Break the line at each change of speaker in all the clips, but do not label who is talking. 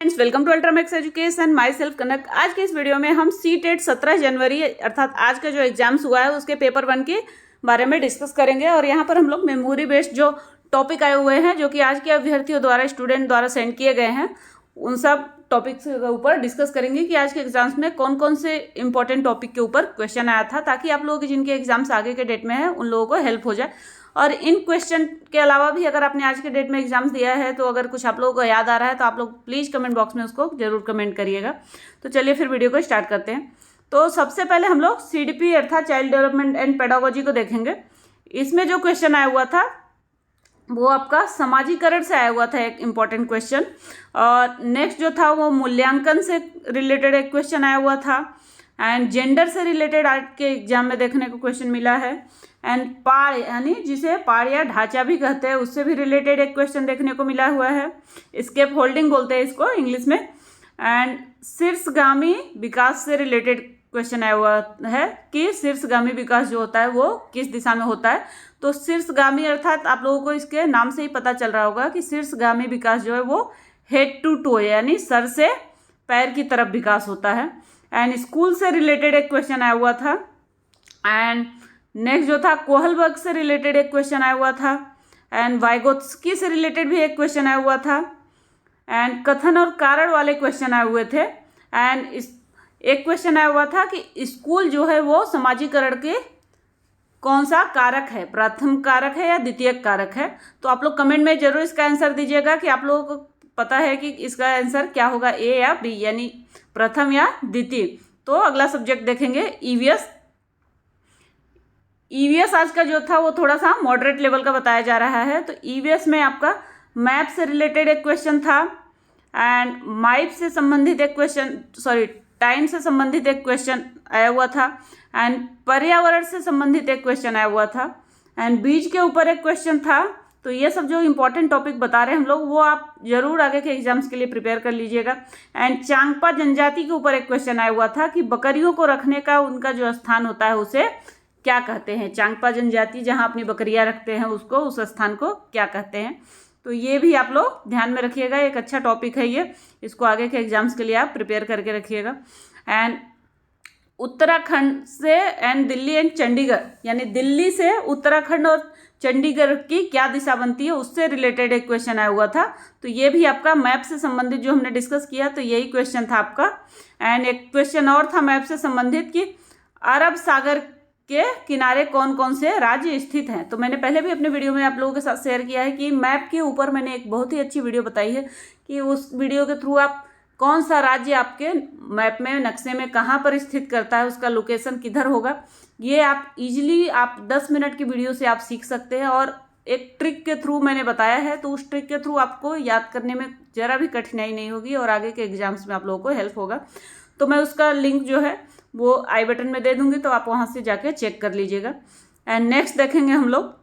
Friends, welcome to Ultramax education. Myself Kanak. आज के इस वीडियो में हम सी-टेट 17 जनवरी अर्थात आज का जो एग्जाम्स हुआ है उसके पेपर 1 के बारे में डिस्कस करेंगे। और यहाँ पर हम लोग मेमोरी बेस्ड जो टॉपिक आए हुए हैं जो कि आज के अभ्यर्थियों द्वारा स्टूडेंट द्वारा सेंड किए गए हैं उन सब टॉपिक्स के ऊपर डिस्कस करेंगे कि आज के एग्जाम्स में कौन कौन से इंपॉर्टेंट टॉपिक के ऊपर क्वेश्चन आया था, ताकि आप लोगों के जिनके एग्जाम्स आगे के डेट में है उन लोगों को हेल्प हो जाए। और इन क्वेश्चन के अलावा भी अगर आपने आज के डेट में एग्जाम्स दिया है तो अगर कुछ आप लोगों को याद आ रहा है तो आप लोग प्लीज़ कमेंट बॉक्स में उसको जरूर कमेंट करिएगा। तो चलिए फिर वीडियो को स्टार्ट करते हैं। तो सबसे पहले हम लोग CDP अर्थात चाइल्ड डेवलपमेंट एंड पेडागोजी को देखेंगे। इसमें जो क्वेश्चन आया हुआ था वो आपका समाजीकरण से आया हुआ था, एक इम्पॉर्टेंट क्वेश्चन। और नेक्स्ट जो था वो मूल्यांकन से रिलेटेड एक क्वेश्चन आया हुआ था। एंड जेंडर से रिलेटेड आज के एग्जाम में देखने को क्वेश्चन मिला है। एंड पाड़ यानी जिसे पाड़ या ढांचा भी कहते हैं उससे भी रिलेटेड एक क्वेश्चन देखने को मिला हुआ है। स्केप होल्डिंग बोलते हैं इसको इंग्लिश में। एंड शीर्षगामी विकास से रिलेटेड क्वेश्चन आया हुआ है कि शीर्षगामी विकास जो होता है वो किस दिशा में होता है। तो शीर्षगामी अर्थात आप लोगों को इसके नाम से ही पता चल रहा होगा कि शीर्षगामी विकास जो है वो हेड टू टो यानी सर से पैर की तरफ विकास होता है। एंड स्कूल से रिलेटेड एक क्वेश्चन आया हुआ था। एंड नेक्स्ट जो था कोहलबर्ग से रिलेटेड एक क्वेश्चन आया हुआ था। एंड वाइगोत्स्की से रिलेटेड भी एक क्वेश्चन आया हुआ था। एंड कथन और कारण वाले क्वेश्चन आए हुए थे। एंड एक क्वेश्चन आया हुआ था कि स्कूल जो है वो समाजीकरण के कौन सा कारक है, प्रथम कारक है या द्वितीय कारक है। तो आप लोग कमेंट में जरूर इसका आंसर दीजिएगा कि आप लोगों को पता है कि इसका आंसर क्या होगा, ए या बी यानी प्रथम या द्वितीय। तो अगला सब्जेक्ट देखेंगे ईवीएस। ईवीएस आज का जो था वो थोड़ा सा मॉडरेट लेवल का बताया जा रहा है। तो ईवीएस में आपका मैप से रिलेटेड एक क्वेश्चन था। एंड माइप से संबंधित एक क्वेश्चन टाइम से संबंधित एक क्वेश्चन आया हुआ था। एंड पर्यावरण से संबंधित एक क्वेश्चन आया हुआ था। एंड बीज के ऊपर एक क्वेश्चन था। तो ये सब जो इम्पोर्टेंट टॉपिक बता रहे हैं हम लोग वो आप जरूर आगे के एग्जाम्स के लिए प्रिपेयर कर लीजिएगा। एंड चांगपा जनजाति के ऊपर एक क्वेश्चन आया हुआ था कि बकरियों को रखने का उनका जो स्थान होता है उसे क्या कहते हैं। चांगपा जनजाति जहाँ अपनी बकरियाँ रखते हैं उसको, उस स्थान को क्या कहते हैं। तो ये भी आप लोग ध्यान में रखिएगा, एक अच्छा टॉपिक है ये, इसको आगे के एग्जाम्स के लिए आप प्रिपेयर करके रखिएगा। एंड उत्तराखंड से एंड दिल्ली एंड चंडीगढ़ यानी दिल्ली से उत्तराखंड और चंडीगढ़ की क्या दिशा बनती है उससे रिलेटेड एक क्वेश्चन आया हुआ था। तो ये भी आपका मैप से संबंधित जो हमने डिस्कस किया तो यही क्वेश्चन था आपका। एंड एक क्वेश्चन और था मैप से संबंधित कि अरब सागर के किनारे कौन कौन से राज्य स्थित हैं। तो मैंने पहले भी अपने वीडियो में आप लोगों के साथ शेयर किया है कि मैप के ऊपर मैंने एक बहुत ही अच्छी वीडियो बताई है कि उस वीडियो के थ्रू आप कौन सा राज्य आपके मैप में नक्शे में कहाँ पर स्थित करता है, उसका लोकेशन किधर होगा, ये आप इजीली आप 10 मिनट की वीडियो से आप सीख सकते हैं। और एक ट्रिक के थ्रू मैंने बताया है तो उस ट्रिक के थ्रू आपको याद करने में ज़रा भी कठिनाई नहीं होगी और आगे के एग्जाम्स में आप लोगों को हेल्प होगा। तो मैं उसका लिंक जो है वो आई बटन में दे दूंगी, तो आप वहाँ से जाके चेक कर लीजिएगा। एंड नेक्स्ट देखेंगे हम लोग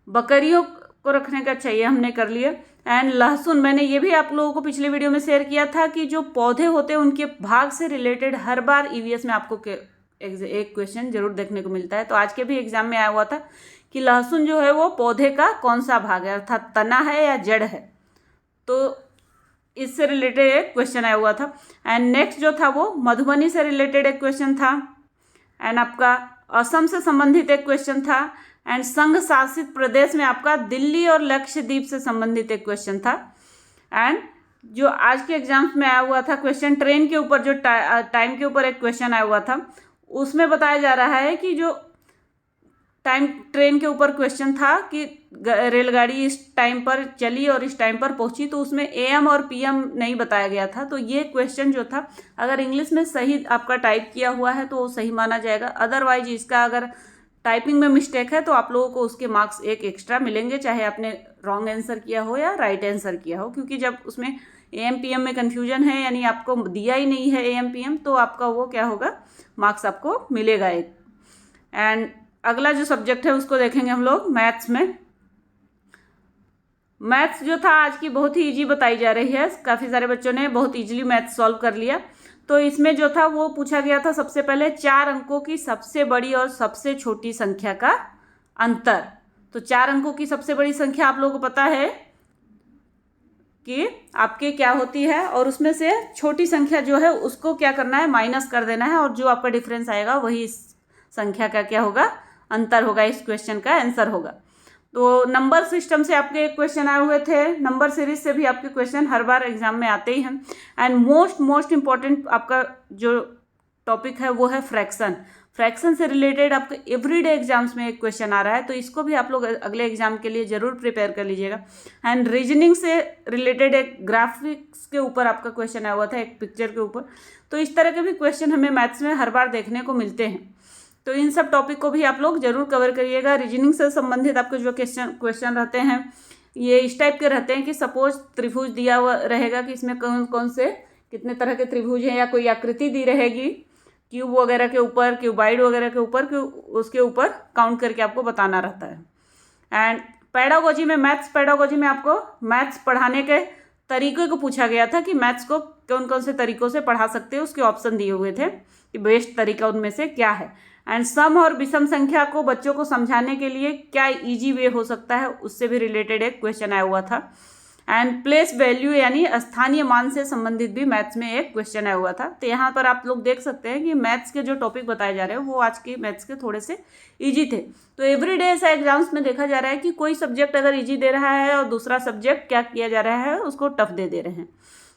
बकरियों को रखने का चाहिए, हमने कर लिया। एंड लहसुन, मैंने ये भी आप लोगों को पिछले वीडियो में शेयर किया था कि जो पौधे होते हैं उनके भाग से रिलेटेड हर बार ईवीएस में आपको एक क्वेश्चन जरूर देखने को मिलता है। तो आज के भी एग्जाम में आया हुआ था कि लहसुन जो है वो पौधे का कौन सा भाग है अर्थात तना है या जड़ है। तो इससे रिलेटेड एक क्वेश्चन आया हुआ था। एंड नेक्स्ट जो था वो मधुबनी से रिलेटेड एक क्वेश्चन था। एंड आपका असम से संबंधित एक क्वेश्चन था। एंड संघ शासित प्रदेश में आपका दिल्ली और लक्षद्वीप से संबंधित एक क्वेश्चन था। एंड जो आज के एग्जाम्स में आया हुआ था क्वेश्चन ट्रेन के ऊपर, जो टाइम के ऊपर एक क्वेश्चन आया हुआ था, उसमें बताया जा रहा है कि जो टाइम ट्रेन के ऊपर क्वेश्चन था कि रेलगाड़ी इस टाइम पर चली और इस टाइम पर पहुंची, तो उसमें AM और PM नहीं बताया गया था। तो ये क्वेश्चन जो था अगर इंग्लिश में सही आपका टाइप किया हुआ है तो वो सही माना जाएगा। अदरवाइज इसका अगर टाइपिंग में मिस्टेक है तो आप लोगों को उसके मार्क्स एक एक्स्ट्रा मिलेंगे, चाहे आपने रॉन्ग आंसर किया हो या राइट आंसर किया हो। क्योंकि जब उसमें AM PM में कन्फ्यूजन है यानी आपको दिया ही नहीं है AM PM, तो आपका वो क्या होगा, मार्क्स आपको मिलेगा एक। एंड अगला जो सब्जेक्ट है उसको देखेंगे हम लोग मैथ्स में। मैथ्स जो था आज की बहुत ही इजी बताई जा रही है, काफ़ी सारे बच्चों ने बहुत इजीली मैथ्स सॉल्व कर लिया। तो इसमें जो था वो पूछा गया था सबसे पहले 4 अंकों की सबसे बड़ी और सबसे छोटी संख्या का अंतर। तो 4 अंकों की सबसे बड़ी संख्या आप लोगों को पता है कि आपके क्या होती है और उसमें से छोटी संख्या जो है उसको क्या करना है, माइनस कर देना है, और जो आपका डिफरेंस आएगा वही इस संख्या का क्या होगा, अंतर होगा, इस क्वेश्चन का आंसर होगा। तो नंबर सिस्टम से आपके क्वेश्चन आए हुए थे, नंबर सीरीज से भी आपके क्वेश्चन हर बार एग्जाम में आते ही हैं। एंड मोस्ट इम्पॉर्टेंट आपका जो टॉपिक है वो है फ्रैक्शन। फ्रैक्शन से रिलेटेड आपके एवरीडे एग्जाम्स में एक क्वेश्चन आ रहा है, तो इसको भी आप लोग अगले एग्जाम के लिए ज़रूर प्रिपेयर कर लीजिएगा। एंड रीजनिंग से रिलेटेड एक ग्राफिक्स के ऊपर आपका क्वेश्चन आया हुआ था, एक पिक्चर के ऊपर। तो इस तरह के भी क्वेश्चन हमें मैथ्स में हर बार देखने को मिलते हैं, तो इन सब टॉपिक को भी आप लोग जरूर कवर करिएगा। रीजनिंग से संबंधित आपके जो क्वेश्चन रहते हैं ये इस टाइप के रहते हैं कि सपोज त्रिभुज दिया हुआ रहेगा कि इसमें कौन कौन से कितने तरह के त्रिभुज हैं, या कोई आकृति दी रहेगी क्यूब वगैरह के ऊपर, क्यूबाइड वगैरह के ऊपर, उसके ऊपर काउंट करके आपको बताना रहता है। एंड पेडागोजी में, मैथ्स पेडागोजी में आपको मैथ्स पढ़ाने के तरीके को पूछा गया था कि मैथ्स को कौन कौन से तरीक़ों से पढ़ा सकते हैं, उसके ऑप्शन दिए हुए थे कि बेस्ट तरीका उनमें से क्या है। एंड सम और विषम संख्या को बच्चों को समझाने के लिए क्या इजी वे हो सकता है, उससे भी रिलेटेड एक क्वेश्चन आया हुआ था। एंड प्लेस वैल्यू यानी स्थानीय मान से संबंधित भी मैथ्स में एक क्वेश्चन आया हुआ था। तो यहाँ पर आप लोग देख सकते हैं कि मैथ्स के जो टॉपिक बताए जा रहे हैं वो आज के मैथ्स के थोड़े से इजी थे। तो एवरीडे ऐसा एग्जाम्स में देखा जा रहा है कि कोई सब्जेक्ट अगर इजी दे रहा है और दूसरा सब्जेक्ट क्या किया जा रहा है, उसको टफ दे रहे हैं।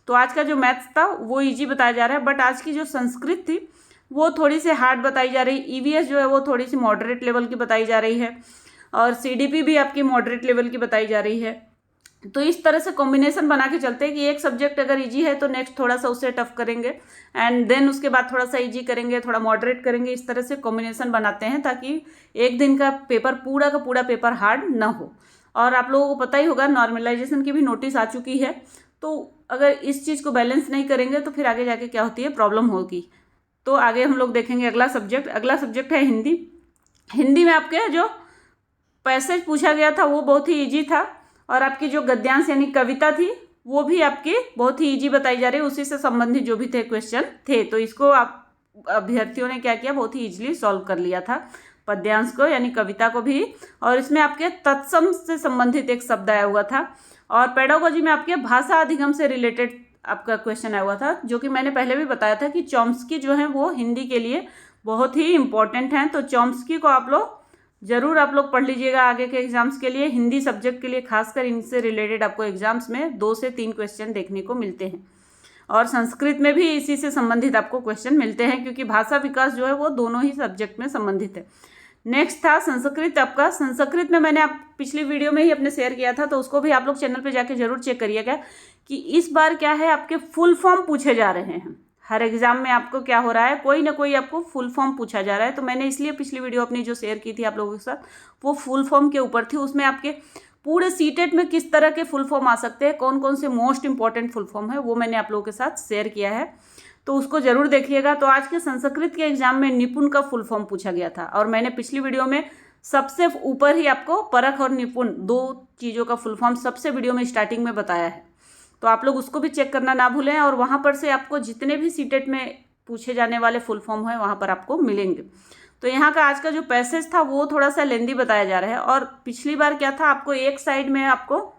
तो आज का जो मैथ्स था वो ईजी बताया जा रहा है, बट आज की जो संस्कृत थी वो थोड़ी सी हार्ड बताई जा रही। ईवीएस जो है वो थोड़ी सी मॉडरेट लेवल की बताई जा रही है, और सीडीपी भी आपकी मॉडरेट लेवल की बताई जा रही है। तो इस तरह से कॉम्बिनेशन बना के चलते हैं कि एक सब्जेक्ट अगर इजी है तो नेक्स्ट थोड़ा सा उससे टफ करेंगे, एंड देन उसके बाद थोड़ा सा इजी करेंगे, थोड़ा मॉडरेट करेंगे। इस तरह से कॉम्बिनेशन बनाते हैं ताकि एक दिन का पेपर पूरा का पूरा पेपर हार्ड ना हो। और आप लोगों को पता ही होगा नॉर्मलाइजेशन की भी नोटिस आ चुकी है, तो अगर इस चीज़ को बैलेंस नहीं करेंगे तो फिर आगे जाके क्या होती है, प्रॉब्लम होगी। तो आगे हम लोग देखेंगे अगला सब्जेक्ट है हिंदी। हिंदी में आपके जो पैसेज पूछा गया था वो बहुत ही इजी था, और आपकी जो गद्यांश यानी कविता थी वो भी आपकी बहुत ही इजी बताई जा रही है, उसी से संबंधित जो भी थे क्वेश्चन थे। तो इसको आप अभ्यर्थियों ने क्या किया, बहुत ही इजीली सॉल्व कर लिया था पद्यांश को यानी कविता को भी। और इसमें आपके तत्सम से संबंधित एक शब्द आया हुआ था, और पेडागोजी में आपके भाषा अधिगम से रिलेटेड आपका क्वेश्चन आया हुआ था, जो कि मैंने पहले भी बताया था कि चॉम्स्की जो है वो हिंदी के लिए बहुत ही इंपॉर्टेंट हैं। तो चॉम्स्की को आप लोग ज़रूर पढ़ लीजिएगा आगे के एग्जाम्स के लिए, हिंदी सब्जेक्ट के लिए खासकर इनसे रिलेटेड आपको एग्जाम्स में 2 से 3 क्वेश्चन देखने को मिलते हैं। और संस्कृत में भी इसी से संबंधित आपको क्वेश्चन मिलते हैं, क्योंकि भाषा विकास जो है वो दोनों ही सब्जेक्ट में संबंधित है। नेक्स्ट था संस्कृत आपका। संस्कृत में मैंने आप पिछली वीडियो में ही अपने शेयर किया था, तो उसको भी आप लोग चैनल पे जाके जरूर चेक करिएगा कि इस बार क्या है, आपके फुल फॉर्म पूछे जा रहे हैं। हर एग्जाम में आपको क्या हो रहा है, कोई ना कोई आपको फुल फॉर्म पूछा जा रहा है। तो मैंने इसलिए पिछली वीडियो अपनी जो शेयर की थी आप लोगों के साथ वो फुल फॉर्म के ऊपर थी। उसमें आपके पूरे सीटेट में किस तरह के फुल फॉर्म आ सकते हैं, कौन कौन से मोस्ट इंपॉर्टेंट फुल फॉर्म है, वो मैंने आप लोगों के साथ शेयर किया है, तो उसको जरूर देखिएगा। तो आज के संस्कृत के एग्जाम में निपुण का फुल फॉर्म पूछा गया था, और मैंने पिछली वीडियो में सबसे ऊपर ही आपको परख और निपुण 2 चीज़ों का फुल फॉर्म सबसे वीडियो में स्टार्टिंग में बताया है। तो आप लोग उसको भी चेक करना ना भूलें, और वहाँ पर से आपको जितने भी सीटेट में पूछे जाने वाले फुल फॉर्म है वहाँ पर आपको मिलेंगे। तो यहाँ का आज का जो पैसेज था वो थोड़ा सा लेंदी बताया जा रहा है, और पिछली बार क्या था, आपको एक साइड में आपको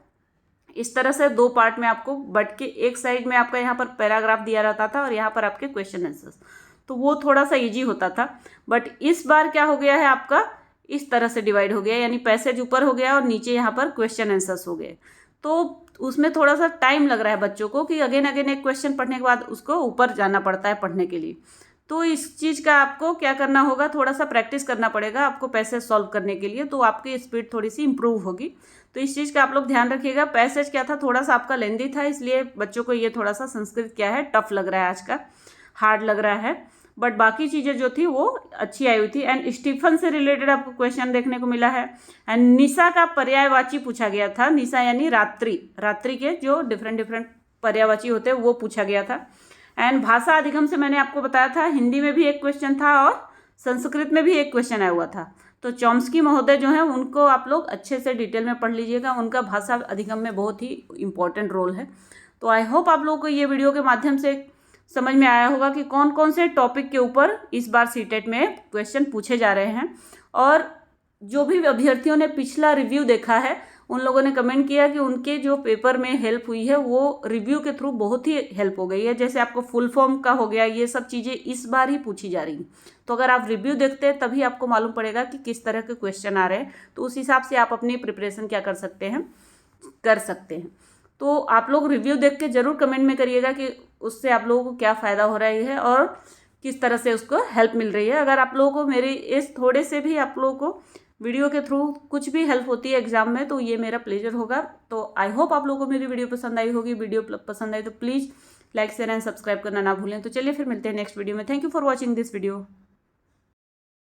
इस तरह से 2 पार्ट में आपको बट के एक साइड में आपका यहाँ पर पैराग्राफ दिया रहता था और यहाँ पर आपके क्वेश्चन आंसर्स, तो वो थोड़ा सा इजी होता था। बट इस बार क्या हो गया है, आपका इस तरह से डिवाइड हो गया, यानी पैसेज ऊपर हो गया और नीचे यहाँ पर क्वेश्चन आंसर्स हो गए। तो उसमें थोड़ा सा टाइम लग रहा है बच्चों को कि अगेन एक क्वेश्चन पढ़ने के बाद उसको ऊपर जाना पड़ता है पढ़ने के लिए। तो इस चीज़ का आपको क्या करना होगा, थोड़ा सा प्रैक्टिस करना पड़ेगा आपको पैसेज सॉल्व करने के लिए, तो आपकी स्पीड थोड़ी सी इंप्रूव होगी। तो इस चीज़ का आप लोग ध्यान रखिएगा। पैसेज क्या था, थोड़ा सा आपका लेंदी था, इसलिए बच्चों को ये थोड़ा सा संस्कृत क्या है टफ लग रहा है, आज का हार्ड लग रहा है। बट बाकी चीज़ें जो थी वो अच्छी आई हुई थी। एंड स्टीफन से रिलेटेड आपको क्वेश्चन देखने को मिला है। एंड निशा का पर्यायवाची पूछा गया था। निशा यानी रात्रि, रात्रि के जो डिफरेंट पर्यायवाची होते हैं वो पूछा गया था। एंड भाषा अधिगम से मैंने आपको बताया था, हिंदी में भी एक क्वेश्चन था और संस्कृत में भी एक क्वेश्चन आया हुआ था। तो चॉम्स्की महोदय जो हैं उनको आप लोग अच्छे से डिटेल में पढ़ लीजिएगा, उनका भाषा अधिगम में बहुत ही इंपॉर्टेंट रोल है। तो आई होप आप लोगों को ये वीडियो के माध्यम से समझ में आया होगा कि कौन कौन से टॉपिक के ऊपर इस बार सीटेट में क्वेश्चन पूछे जा रहे हैं। और जो भी अभ्यर्थियों ने पिछला रिव्यू देखा है उन लोगों ने कमेंट किया कि उनके जो पेपर में हेल्प हुई है वो रिव्यू के थ्रू बहुत ही हेल्प हो गई है। जैसे आपको फुल फॉर्म का हो गया, ये सब चीज़ें इस बार ही पूछी जा रही हैं। तो अगर आप रिव्यू देखते हैं तभी आपको मालूम पड़ेगा कि किस तरह के क्वेश्चन आ रहे हैं, तो उस हिसाब से आप अपनी प्रिपरेशन क्या कर सकते हैं। तो आप लोग रिव्यू देख के ज़रूर कमेंट में करिएगा कि उससे आप लोगों को क्या फ़ायदा हो रहा है और किस तरह से उसको हेल्प मिल रही है। अगर आप लोगों को मेरी इस थोड़े से भी आप लोगों को वीडियो के थ्रू कुछ भी हेल्प होती है एग्जाम में, तो ये मेरा प्लेजर होगा। तो आई होप आप लोगों को मेरी वीडियो पसंद आई होगी। वीडियो पसंद आई तो please like share and subscribe करना ना भूलें। तो चलिए फिर मिलते हैं नेक्स्ट वीडियो में। Thank you for watching this video.